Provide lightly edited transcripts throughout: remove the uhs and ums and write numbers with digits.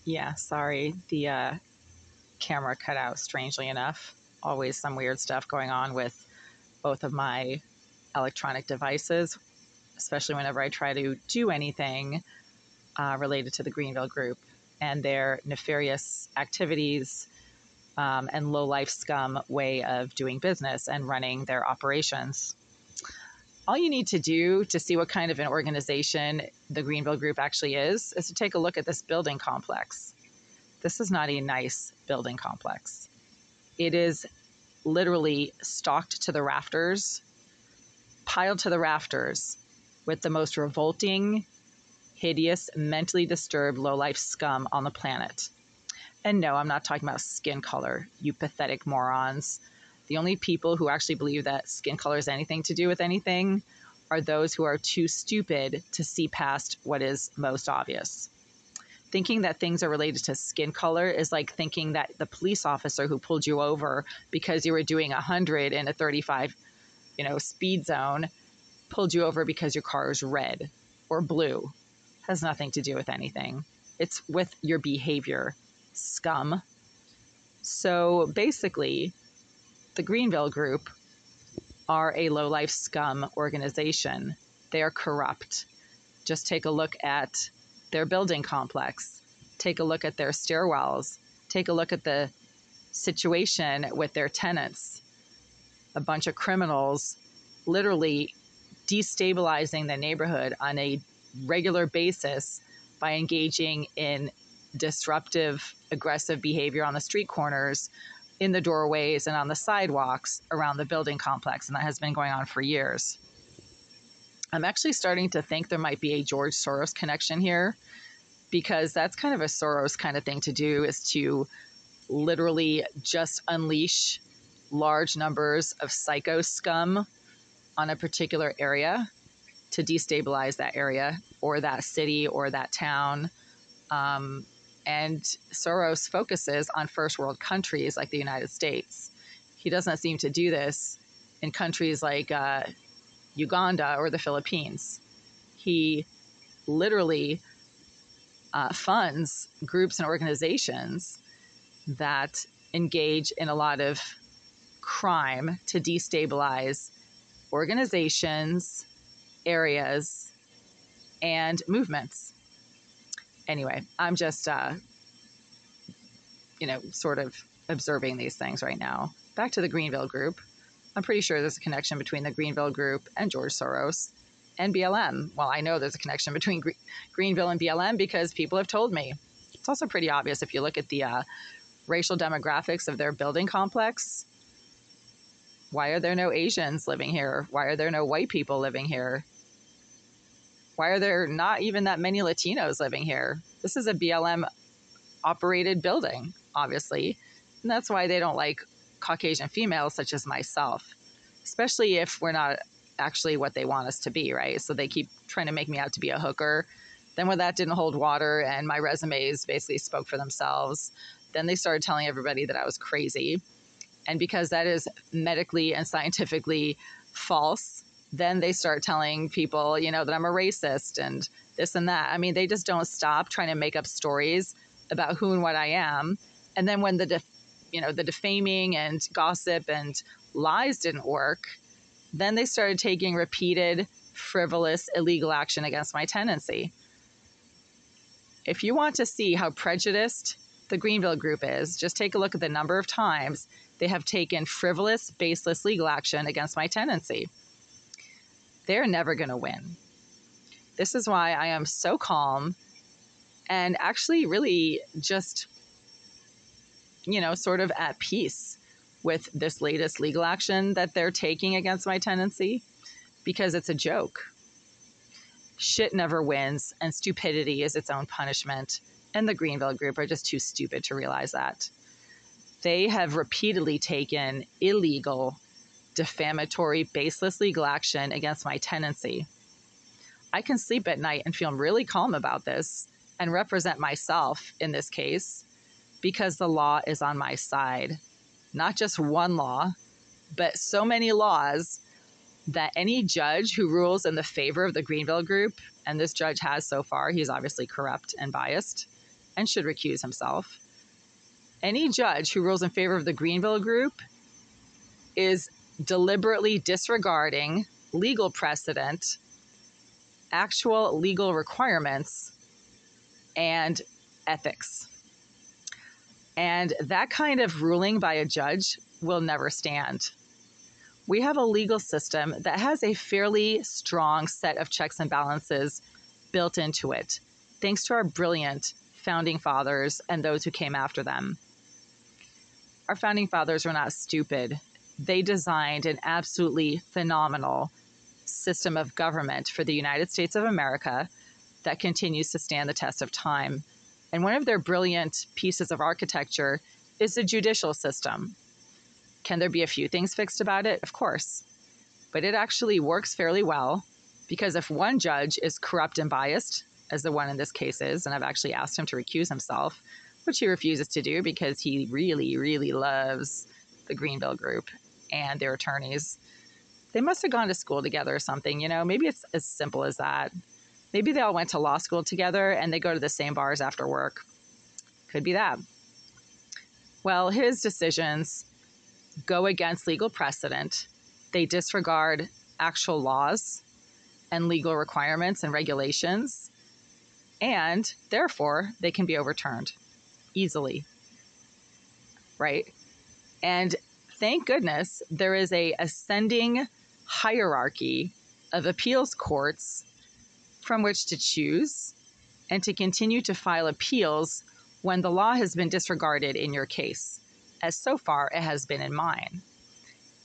Yeah, sorry. The camera cut out strangely enough. Always some weird stuff going on with both of my electronic devices, especially whenever I try to do anything related to the Greenville Group and their nefarious activities and low life scum way of doing business and running their operations. All you need to do to see what kind of an organization the Greenville Group actually is to take a look at this building complex. This is not a nice building complex. It is literally stocked to the rafters, piled to the rafters with the most revolting, hideous, mentally disturbed, low-life scum on the planet. And no, I'm not talking about skin color, you pathetic morons. The only people who actually believe that skin color has anything to do with anything are those who are too stupid to see past what is most obvious. Thinking that things are related to skin color is like thinking that the police officer who pulled you over because you were doing 100 in a 35, speed zone, pulled you over because your car is red or blue. Has nothing to do with anything. It's with your behavior, scum. So basically, the Greenville Group are a low-life scum organization. They are corrupt. Just take a look at their building complex. Take a look at their stairwells. Take a look at the situation with their tenants. A bunch of criminals literally destabilizing the neighborhood on a regular basis by engaging in disruptive, aggressive behavior on the street corners, in the doorways, and on the sidewalks around the building complex. And that has been going on for years. I'm actually starting to think there might be a George Soros connection here, because that's kind of a Soros kind of thing to do, is to literally just unleash large numbers of psycho scum on a particular area to destabilize that area or that city or that town. And Soros focuses on first world countries like the United States. He doesn't seem to do this in countries like Uganda or the Philippines. He literally funds groups and organizations that engage in a lot of crime to destabilize organizations, areas, and movements. Anyway, I'm just, sort of observing these things right now. Back to the Greenville Group. I'm pretty sure there's a connection between the Greenville Group and George Soros and BLM. Well, I know there's a connection between Greenville and BLM because people have told me. It's also pretty obvious if you look at the racial demographics of their building complex. Why are there no Asians living here? Why are there no white people living here? Why are there not even that many Latinos living here? This is a BLM operated building, obviously. And that's why they don't like Caucasian females such as myself, especially if we're not actually what they want us to be, right? So they keep trying to make me out to be a hooker. Then when that didn't hold water and my resumes basically spoke for themselves, then they started telling everybody that I was crazy. And because that is medically and scientifically false, then they start telling people, that I'm a racist and this and that. I mean, they just don't stop trying to make up stories about who and what I am. And then when the defaming and gossip and lies didn't work, then they started taking repeated, frivolous, illegal action against my tenancy. If you want to see how prejudiced the Greenville Group is, just take a look at the number of times they have taken frivolous, baseless legal action against my tenancy. They're never going to win. This is why I am so calm and actually really just, sort of at peace with this latest legal action that they're taking against my tenancy, because it's a joke. Shit never wins, and stupidity is its own punishment. And the Greenville Group are just too stupid to realize that. They have repeatedly taken illegal, defamatory, baseless legal action against my tenancy. I can sleep at night and feel really calm about this and represent myself in this case because the law is on my side. Not just one law, but so many laws that any judge who rules in the favor of the Greenville Group, and this judge has so far, he's obviously corrupt and biased, and should recuse himself. Any judge who rules in favor of the Greenville group is deliberately disregarding legal precedent, actual legal requirements, and ethics. And that kind of ruling by a judge will never stand. We have a legal system that has a fairly strong set of checks and balances built into it, thanks to our brilliant founding fathers and those who came after them. Our founding fathers were not stupid. They designed an absolutely phenomenal system of government for the United States of America that continues to stand the test of time. And one of their brilliant pieces of architecture is the judicial system. Can there be a few things fixed about it? Of course. But it actually works fairly well, because if one judge is corrupt and biased, as the one in this case is, and I've actually asked him to recuse himself, which he refuses to do because he really, really loves the Greenville group and their attorneys. They must have gone to school together or something, you know, maybe it's as simple as that. Maybe they all went to law school together and they go to the same bars after work. Could be that. Well, his decisions go against legal precedent. They disregard actual laws and legal requirements and regulations, and therefore they can be overturned easily, right? And thank goodness there is a ascending hierarchy of appeals courts from which to choose and to continue to file appeals when the law has been disregarded in your case, as so far it has been in mine.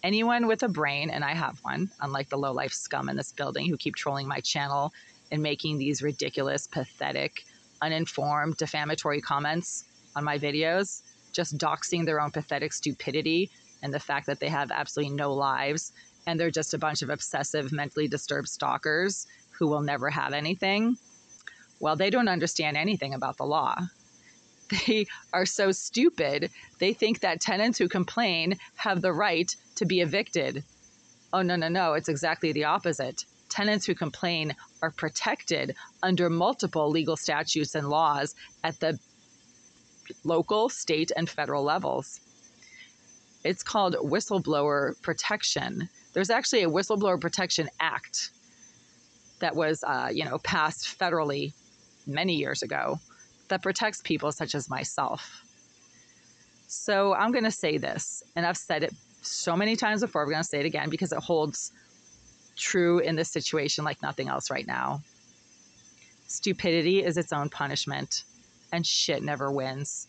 Anyone with a brain, and I have one, unlike the low-life scum in this building who keep trolling my channel and making these ridiculous, pathetic, uninformed, defamatory comments on my videos, just doxing their own pathetic stupidity and the fact that they have absolutely no lives and they're just a bunch of obsessive, mentally disturbed stalkers who will never have anything. Well, they don't understand anything about the law. They are so stupid, they think that tenants who complain have the right to be evicted. Oh, no, it's exactly the opposite. Tenants who complain are protected under multiple legal statutes and laws at the local, state, and federal levels. It's called whistleblower protection. There's actually a Whistleblower Protection Act that was, passed federally many years ago that protects people such as myself. So I'm going to say this, and I've said it so many times before, we're going to say it again because it holds true in this situation like nothing else right now. Stupidity is its own punishment, and shit never wins.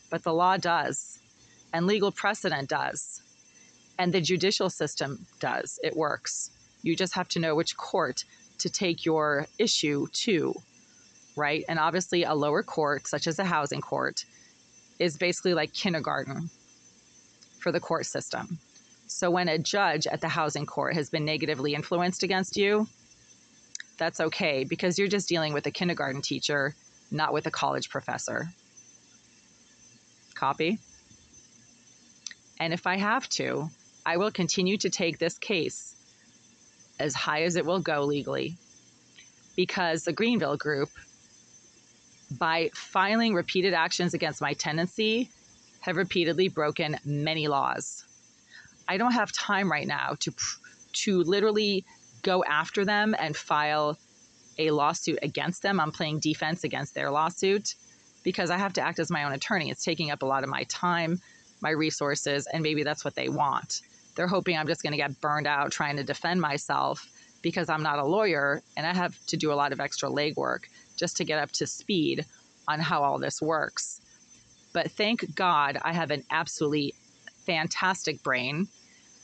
But the law does, and legal precedent does, and the judicial system does. It works. You just have to know which court to take your issue to, right? And obviously a lower court, such as a housing court, is basically like kindergarten for the court system. So when a judge at the housing court has been negatively influenced against you, that's okay, because you're just dealing with a kindergarten teacher, not with a college professor. Copy? And if I have to, I will continue to take this case as high as it will go legally, because the Greenville group, by filing repeated actions against my tenancy, have repeatedly broken many laws. I don't have time right now to literally go after them and file a lawsuit against them. I'm playing defense against their lawsuit because I have to act as my own attorney. It's taking up a lot of my time, my resources, and maybe that's what they want. They're hoping I'm just going to get burned out trying to defend myself because I'm not a lawyer and I have to do a lot of extra legwork just to get up to speed on how all this works. But thank God I have an absolutely fantastic brain,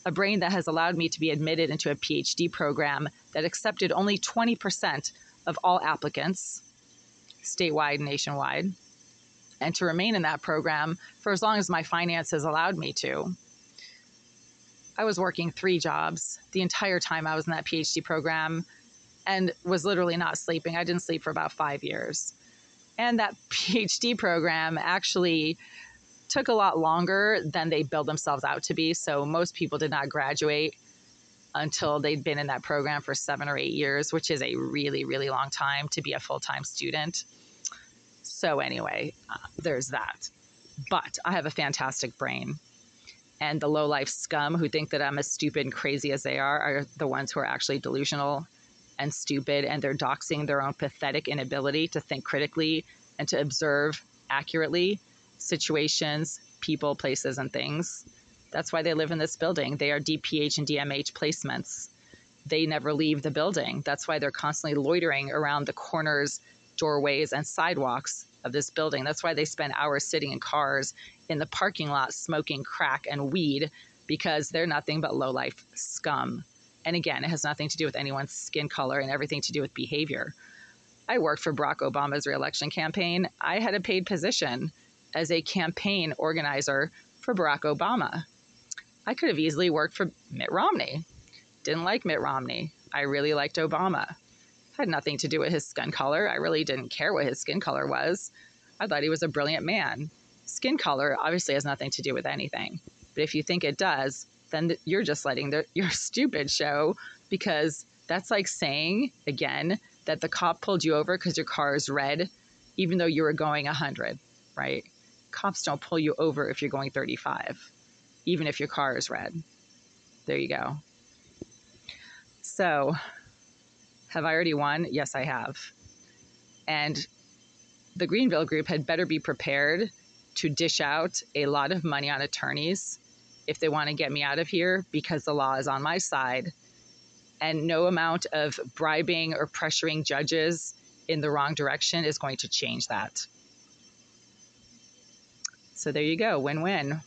a brain that has allowed me to be admitted into a PhD program that accepted only 20% of all applicants, statewide and nationwide, and to remain in that program for as long as my finances allowed me to. I was working 3 jobs the entire time I was in that PhD program and was literally not sleeping. I didn't sleep for about 5 years. And that PhD program actually took a lot longer than they billed themselves out to be. So most people did not graduate until they'd been in that program for 7 or 8 years, which is a really, really long time to be a full-time student. So anyway, there's that. But I have a fantastic brain. And the low-life scum who think that I'm as stupid and crazy as they are the ones who are actually delusional and stupid, and they're doxing their own pathetic inability to think critically and to observe accurately situations, people, places, and things. That's why they live in this building. They are DPH and DMH placements. They never leave the building. That's why they're constantly loitering around the corners, doorways, and sidewalks of this building. That's why they spend hours sitting in cars in the parking lot smoking crack and weed, because they're nothing but low-life scum. And again, it has nothing to do with anyone's skin color and everything to do with behavior. I worked for Barack Obama's re-election campaign. I had a paid position as a campaign organizer for Barack Obama. I could have easily worked for Mitt Romney. Didn't like Mitt Romney. I really liked Obama. Had nothing to do with his skin color. I really didn't care what his skin color was. I thought he was a brilliant man. Skin color obviously has nothing to do with anything. But if you think it does, then you're just letting your stupid show, because that's like saying, again, that the cop pulled you over because your car is red, even though you were going 100, right? Cops don't pull you over if you're going 35, even if your car is red. There you go. So, have I already won? Yes, I have. And the Greenville group had better be prepared to dish out a lot of money on attorneys if they want to get me out of here, because the law is on my side. And no amount of bribing or pressuring judges in the wrong direction is going to change that. So there you go, win-win.